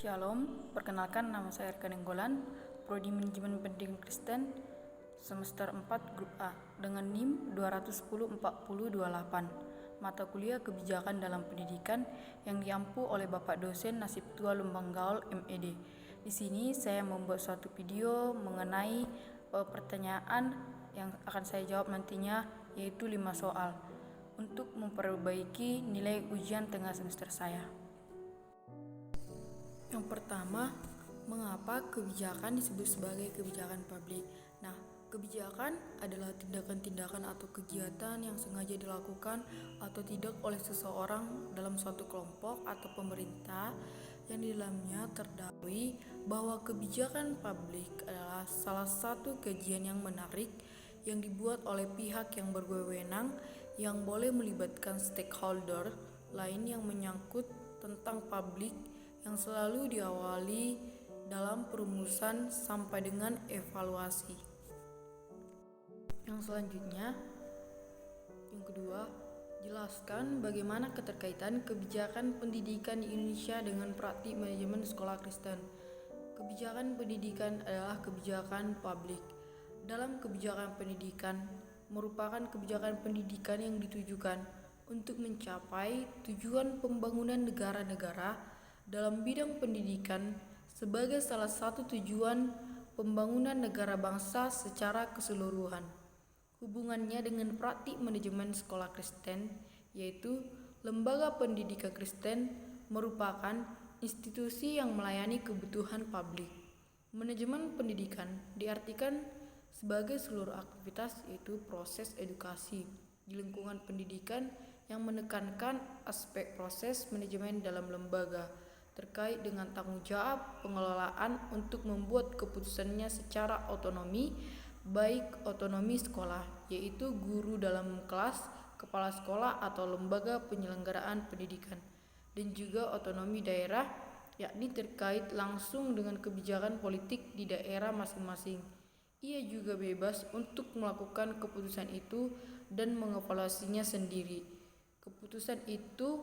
Shalom, perkenalkan nama saya Erkan Nenggolan, Prodi Manajemen Pendidikan Kristen, semester 4 Grup A, dengan NIM 2104028, mata kuliah Kebijakan dalam Pendidikan yang diampu oleh Bapak Dosen Nasib Tua Lumbang Gaul MED. Di sini saya membuat suatu video mengenai pertanyaan yang akan saya jawab nantinya, yaitu 5 soal, untuk memperbaiki nilai ujian tengah semester saya. Yang pertama, mengapa kebijakan disebut sebagai kebijakan publik? Nah, kebijakan adalah tindakan-tindakan atau kegiatan yang sengaja dilakukan atau tidak oleh seseorang dalam suatu kelompok atau pemerintah yang di dalamnya terdakwa bahwa kebijakan publik adalah salah satu kajian yang menarik yang dibuat oleh pihak yang berwenang yang boleh melibatkan stakeholder lain yang menyangkut tentang publik, yang selalu diawali dalam perumusan sampai dengan evaluasi. Yang selanjutnya, yang kedua, jelaskan bagaimana keterkaitan kebijakan pendidikan di Indonesia dengan praktik manajemen sekolah Kristen. Kebijakan pendidikan adalah kebijakan publik. Dalam kebijakan pendidikan merupakan kebijakan pendidikan yang ditujukan untuk mencapai tujuan pembangunan negara-negara dalam bidang pendidikan sebagai salah satu tujuan pembangunan negara bangsa secara keseluruhan. Hubungannya dengan praktik manajemen sekolah Kristen, yaitu lembaga pendidikan Kristen merupakan institusi yang melayani kebutuhan publik. Manajemen pendidikan diartikan sebagai seluruh aktivitas, yaitu proses edukasi di lingkungan pendidikan yang menekankan aspek proses manajemen dalam lembaga terkait dengan tanggung jawab pengelolaan untuk membuat keputusannya secara otonomi, baik otonomi sekolah, yaitu guru dalam kelas, kepala sekolah atau lembaga penyelenggaraan pendidikan, dan juga otonomi daerah, yakni terkait langsung dengan kebijakan politik di daerah masing-masing. Ia juga bebas untuk melakukan keputusan itu dan mengevaluasinya sendiri. Keputusan itu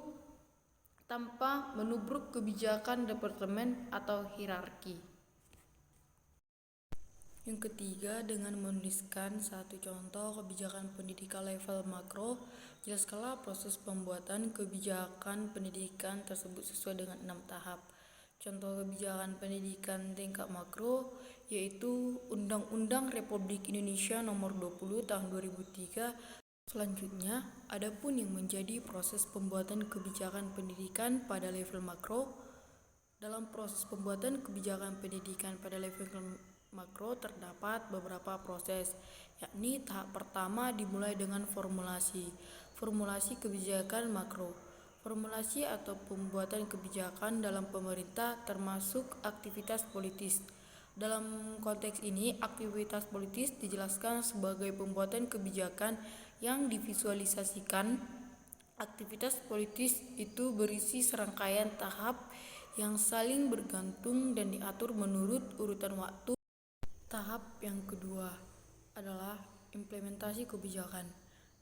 tanpa menubruk kebijakan departemen atau hierarki. Yang ketiga, dengan menuliskan satu contoh kebijakan pendidikan level makro, jelaskanlah proses pembuatan kebijakan pendidikan tersebut sesuai dengan 6 tahap. Contoh kebijakan pendidikan tingkat makro yaitu Undang-Undang Republik Indonesia Nomor 20 Tahun 2003. Selanjutnya, adapun yang menjadi proses pembuatan kebijakan pendidikan pada level makro. Dalam proses pembuatan kebijakan pendidikan pada level makro terdapat beberapa proses, yakni tahap pertama dimulai dengan formulasi kebijakan makro. Formulasi atau pembuatan kebijakan dalam pemerintah termasuk aktivitas politis. Dalam konteks ini, aktivitas politis dijelaskan sebagai pembuatan kebijakan yang divisualisasikan. Aktivitas politis itu berisi serangkaian tahap yang saling bergantung dan diatur menurut urutan waktu. Tahap yang kedua adalah implementasi kebijakan,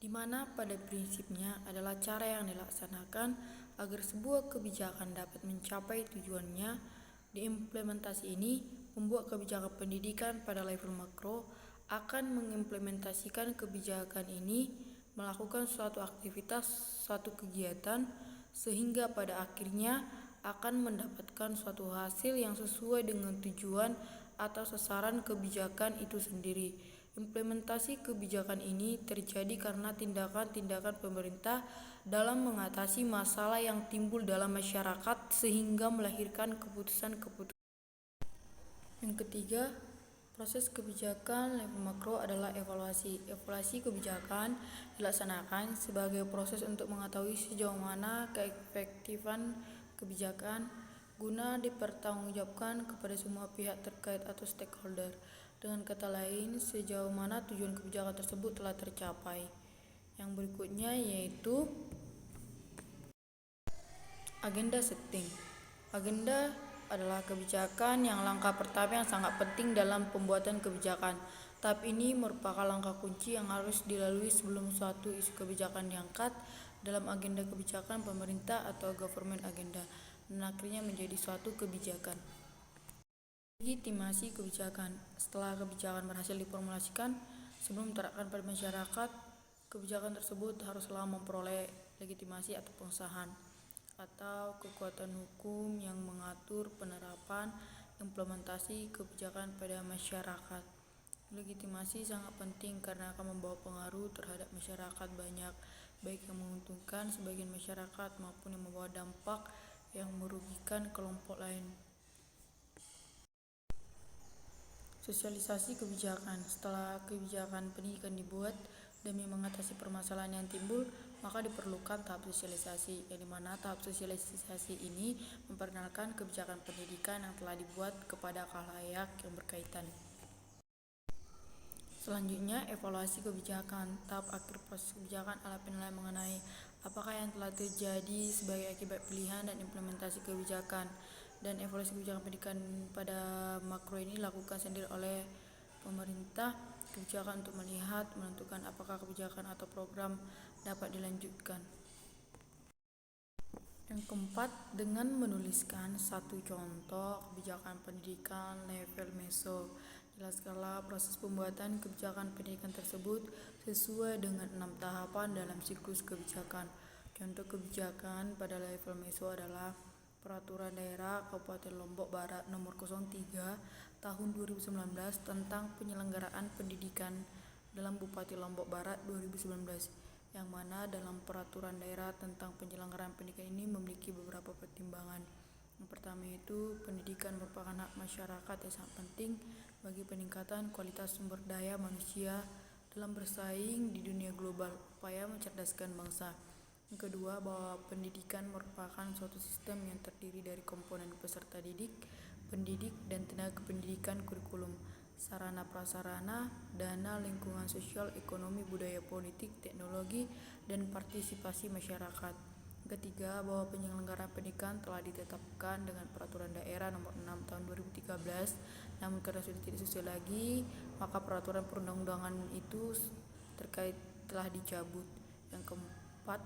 di mana pada prinsipnya adalah cara yang dilaksanakan agar sebuah kebijakan dapat mencapai tujuannya. Di implementasi ini, pembuat kebijakan pendidikan pada level makro akan mengimplementasikan kebijakan ini, melakukan suatu aktivitas, suatu kegiatan, sehingga pada akhirnya akan mendapatkan suatu hasil yang sesuai dengan tujuan atau sasaran kebijakan itu sendiri. Implementasi kebijakan ini terjadi karena tindakan-tindakan pemerintah dalam mengatasi masalah yang timbul dalam masyarakat sehingga melahirkan keputusan-keputusan. Yang ketiga, proses kebijakan level makro adalah evaluasi. Evaluasi kebijakan dilaksanakan sebagai proses untuk mengetahui sejauh mana keefektifan kebijakan guna dipertanggungjawabkan kepada semua pihak terkait atau stakeholder. Dengan kata lain, sejauh mana tujuan kebijakan tersebut telah tercapai. Yang berikutnya yaitu agenda setting. Agenda adalah kebijakan yang langkah pertama yang sangat penting dalam pembuatan kebijakan. Tahap ini merupakan langkah kunci yang harus dilalui sebelum suatu isu kebijakan diangkat dalam agenda kebijakan pemerintah atau government agenda. dan akhirnya menjadi suatu kebijakan. Legitimasi kebijakan. Setelah kebijakan berhasil diformulasikan, sebelum diterapkan pada masyarakat, kebijakan tersebut haruslah memperoleh legitimasi atau pengesahan atau kekuatan hukum yang mengatur penerapan implementasi kebijakan pada masyarakat. Legitimasi sangat penting karena akan membawa pengaruh terhadap masyarakat banyak, baik yang menguntungkan sebagian masyarakat maupun yang membawa dampak yang merugikan kelompok lain. Sosialisasi kebijakan. Setelah kebijakan pendidikan dibuat demi mengatasi permasalahan yang timbul, maka diperlukan tahap sosialisasi, yang dimana tahap sosialisasi ini memperkenalkan kebijakan pendidikan yang telah dibuat kepada khalayak yang berkaitan. Selanjutnya, evaluasi kebijakan. Tahap akhir proses kebijakan adalah penilaian mengenai apakah yang telah terjadi sebagai akibat pilihan dan implementasi kebijakan. Dan evaluasi kebijakan pendidikan pada makro ini dilakukan sendiri oleh pemerintah kebijakan untuk melihat, menentukan apakah kebijakan atau program dapat dilanjutkan. Yang keempat, dengan menuliskan satu contoh kebijakan pendidikan level meso. Jelaskanlah proses pembuatan kebijakan pendidikan tersebut sesuai dengan 6 tahapan dalam siklus kebijakan. Contoh kebijakan pada level meso adalah Peraturan Daerah Kabupaten Lombok Barat Nomor 03 Tahun 2019 tentang penyelenggaraan pendidikan dalam Bupati Lombok Barat 2019, yang mana dalam peraturan daerah tentang penyelenggaraan pendidikan ini memiliki beberapa pertimbangan. Yang pertama itu, pendidikan merupakan hak masyarakat yang sangat penting bagi peningkatan kualitas sumber daya manusia dalam bersaing di dunia global, upaya mencerdaskan bangsa. Yang kedua, bahwa pendidikan merupakan suatu sistem yang terdiri dari komponen peserta didik, pendidik, dan tenaga pendidikan, kurikulum, sarana prasarana, dana, lingkungan sosial, ekonomi, budaya, politik, teknologi, dan partisipasi masyarakat. Ketiga, bahwa penyelenggaraan pendidikan telah ditetapkan dengan Peraturan Daerah Nomor 6 Tahun 2013, namun karena sudah tidak sesuai lagi, maka peraturan perundang-undangan itu terkait telah dicabut. Yang keempat,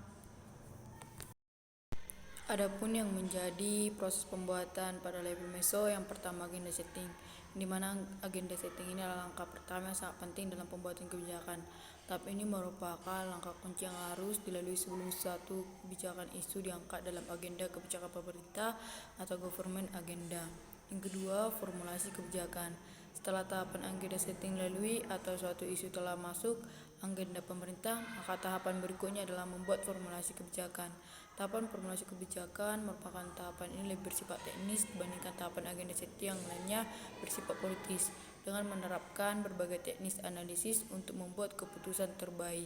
adapun yang menjadi proses pembuatan pada level meso, yang pertama agenda setting, di mana agenda setting ini adalah langkah pertama yang sangat penting dalam pembuatan kebijakan. Tahap ini merupakan langkah kunci yang harus dilalui sebelum suatu kebijakan isu diangkat dalam agenda kebijakan pemerintah atau government agenda. Yang kedua, formulasi kebijakan. Setelah tahapan agenda setting dilalui atau suatu isu telah masuk agenda pemerintah, maka tahapan berikutnya adalah membuat formulasi kebijakan. Tahapan formulasi kebijakan merupakan tahapan ini lebih bersifat teknis dibandingkan tahapan agenda setting yang lainnya bersifat politis, dengan menerapkan berbagai teknis analisis untuk membuat keputusan terbaik.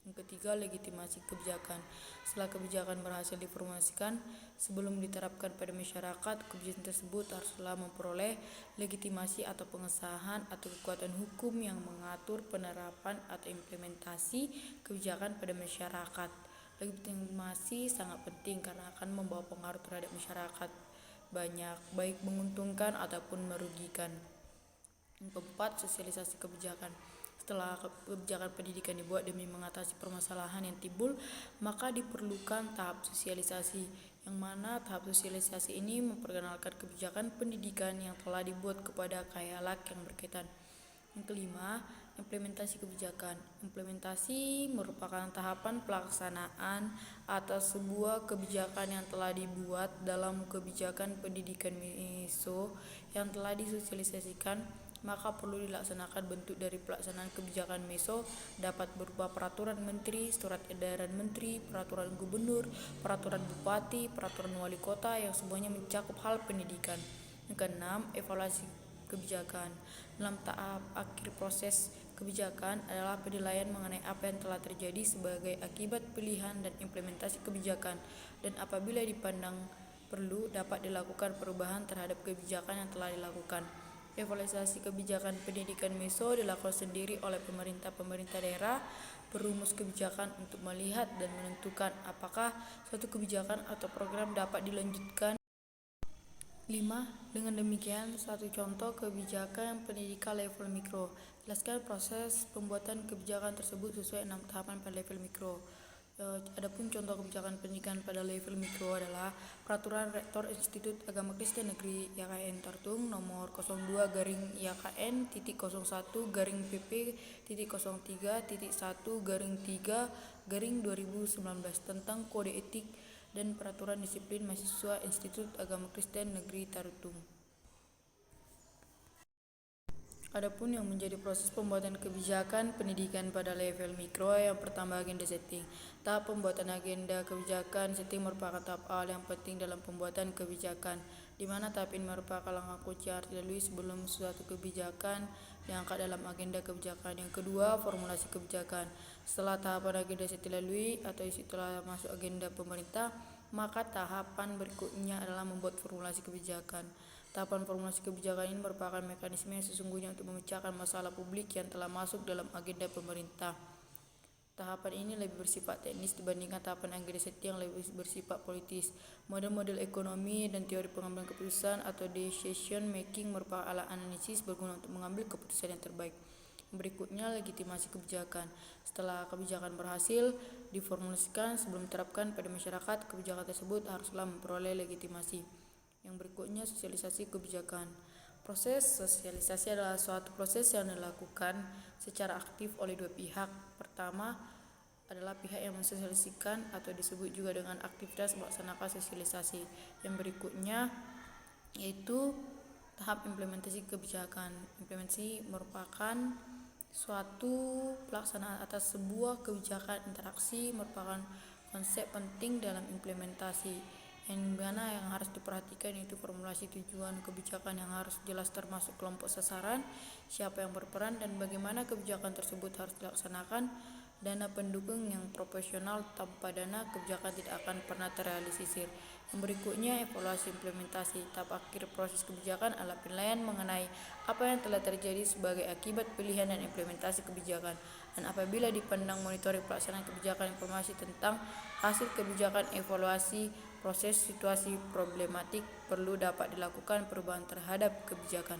Yang ketiga, legitimasi kebijakan. Setelah kebijakan berhasil diformulasikan, sebelum diterapkan pada masyarakat, kebijakan tersebut haruslah memperoleh legitimasi atau pengesahan atau kekuatan hukum yang mengatur penerapan atau implementasi kebijakan pada masyarakat. Legitimasi sangat penting karena akan membawa pengaruh terhadap masyarakat banyak, baik menguntungkan ataupun merugikan. Yang keempat, sosialisasi kebijakan. Setelah kebijakan pendidikan dibuat demi mengatasi permasalahan yang timbul, maka diperlukan tahap sosialisasi, yang mana tahap sosialisasi ini memperkenalkan kebijakan pendidikan yang telah dibuat kepada khalayak yang berkaitan. Yang kelima, implementasi kebijakan. Implementasi merupakan tahapan pelaksanaan atas sebuah kebijakan yang telah dibuat dalam kebijakan pendidikan meso yang telah disosialisasikan, maka perlu dilaksanakan. Bentuk dari pelaksanaan kebijakan meso dapat berupa peraturan menteri, surat edaran menteri, peraturan gubernur, peraturan bupati, peraturan wali kota yang semuanya mencakup hal pendidikan. Yang keenam, evaluasi kebijakan. Dalam tahap akhir proses kebijakan adalah penilaian mengenai apa yang telah terjadi sebagai akibat pilihan dan implementasi kebijakan, dan apabila dipandang perlu dapat dilakukan perubahan terhadap kebijakan yang telah dilakukan. Evaluasi kebijakan pendidikan meso dilakukan sendiri oleh pemerintah daerah perumus kebijakan untuk melihat dan menentukan apakah suatu kebijakan atau program dapat dilanjutkan. 5. Dengan demikian, satu contoh kebijakan pendidikan level mikro. Jelaskan proses pembuatan kebijakan tersebut sesuai 6 tahapan pada level mikro. Adapun contoh kebijakan pendidikan pada level mikro adalah Peraturan Rektor Institut Agama Kristen Negeri YKN Tartung nomor 02/YKN.01/PP.03/3/2019 tentang kode etik dan peraturan disiplin mahasiswa Institut Agama Kristen Negeri Tartung. Adapun yang menjadi proses pembuatan kebijakan pendidikan pada level mikro, yang pertama agenda setting. Tahap pembuatan agenda kebijakan setting merupakan tahap awal yang penting dalam pembuatan kebijakan, di mana tahap ini merupakan langkah kunci yang harus dilalui sebelum suatu kebijakan diangkat dalam agenda kebijakan. Yang kedua, formulasi kebijakan. Setelah tahapan agenda setting dilalui atau setelah masuk agenda pemerintah, maka tahapan berikutnya adalah membuat formulasi kebijakan. Tahapan formulasi kebijakan ini merupakan mekanisme yang sesungguhnya untuk memecahkan masalah publik yang telah masuk dalam agenda pemerintah. Tahapan ini lebih bersifat teknis dibandingkan tahapan agenda setting yang lebih bersifat politis. Model-model ekonomi dan teori pengambilan keputusan atau decision making merupakan alat analisis berguna untuk mengambil keputusan yang terbaik. Berikutnya, legitimasi kebijakan. Setelah kebijakan berhasil diformulasikan sebelum diterapkan pada masyarakat, kebijakan tersebut haruslah memperoleh legitimasi. Yang berikutnya, sosialisasi kebijakan. Proses sosialisasi adalah suatu proses yang dilakukan secara aktif oleh dua pihak. Pertama adalah pihak yang mensosialisasikan atau disebut juga dengan aktivitas melaksanakan sosialisasi. Yang berikutnya yaitu tahap implementasi kebijakan. Implementasi merupakan suatu pelaksanaan atas sebuah kebijakan. Interaksi merupakan konsep penting dalam implementasi, yang mana yang harus diperhatikan yaitu formulasi tujuan kebijakan yang harus jelas termasuk kelompok sasaran, siapa yang berperan, dan bagaimana kebijakan tersebut harus dilaksanakan. Dana pendukung yang proporsional. Tanpa dana, kebijakan tidak akan pernah terrealisir. Yang berikutnya, evaluasi implementasi. Tahap akhir proses kebijakan adalah penilaian mengenai apa yang telah terjadi sebagai akibat pilihan dan implementasi kebijakan, dan apabila dipandang monitoring pelaksanaan kebijakan, informasi tentang hasil kebijakan, evaluasi proses situasi problematik, perlu dapat dilakukan perubahan terhadap kebijakan.